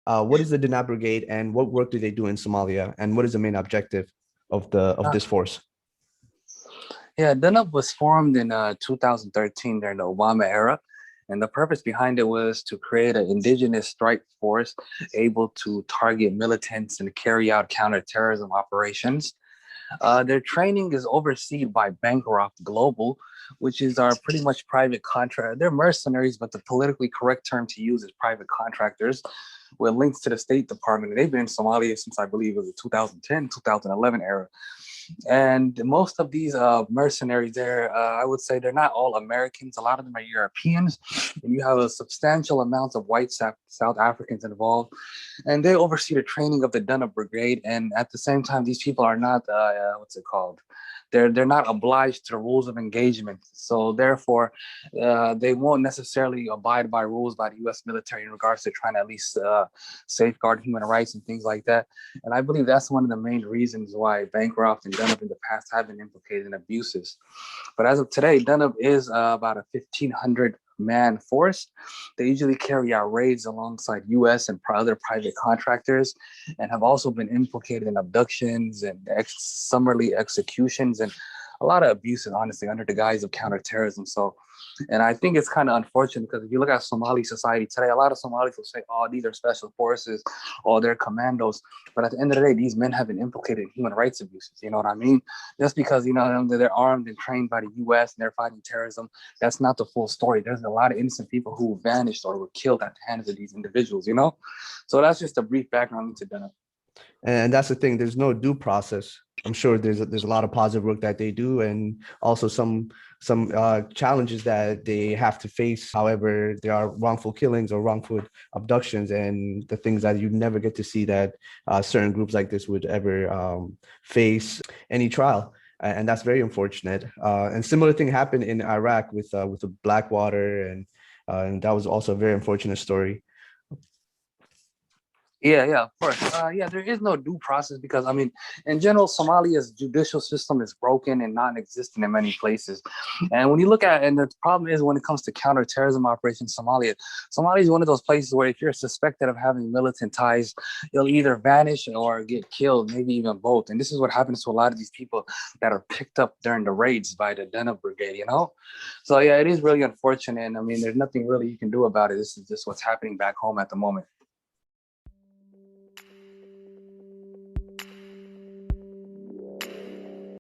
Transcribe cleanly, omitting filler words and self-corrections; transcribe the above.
What is the Danab Brigade and what work do they do in Somalia? And what is the main objective of this force? Yeah, Danab was formed in 2013 during the Obama era. And the purpose behind it was to create an indigenous strike force able to target militants and carry out counterterrorism operations. Their training is overseen by Bancroft Global, which is our pretty much private contract. They're mercenaries, but the politically correct term to use is private contractors with links to the State Department. They've been in Somalia since I believe it was the 2010, 2011 era. And most of these mercenaries there, I would say they're not all Americans. A lot of them are Europeans. And you have a substantial amount of white South Africans involved. And they oversee the training of the Danab Brigade. And at the same time, these people are not, what's it called? They're not obliged to the rules of engagement. So therefore, they won't necessarily abide by rules by the U.S. military in regards to trying to at least safeguard human rights and things like that. And I believe that's one of the main reasons why Bancroft and Danab in the past have been implicated in abuses. But as of today, Danab is about a 1,500 man force. They usually carry out raids alongside U.S. and other private contractors, and have also been implicated in abductions and summarily executions and a lot of abuses, honestly, under the guise of counterterrorism. So, and I think it's kind of unfortunate because if you look at Somali society today, a lot of Somalis will say, oh, these are special forces, or they're commandos. But at the end of the day, these men have been implicated in human rights abuses. You know what I mean? Just because, you know, they're armed and trained by the U.S. and they're fighting terrorism, that's not the full story. There's a lot of innocent people who vanished or were killed at the hands of these individuals, you know? So that's just a brief background into Danab. And that's the thing. There's no due process. I'm sure there's a lot of positive work that they do, and also some challenges that they have to face. However, there are wrongful killings or wrongful abductions, and the things that you never get to see that certain groups like this would ever face any trial. And that's very unfortunate. And similar thing happened in Iraq with the Blackwater, and that was also a very unfortunate story. Yeah, of course. Yeah, there is no due process because, I mean, in general, Somalia's judicial system is broken and non-existent in many places. And when you look at, and the problem is when it comes to counterterrorism operations, Somalia is one of those places where if you're suspected of having militant ties, you'll either vanish or get killed, maybe even both. And this is what happens to a lot of these people that are picked up during the raids by the Danab Brigade, you know? So yeah, it is really unfortunate. And I mean, there's nothing really you can do about it. This is just what's happening back home at the moment.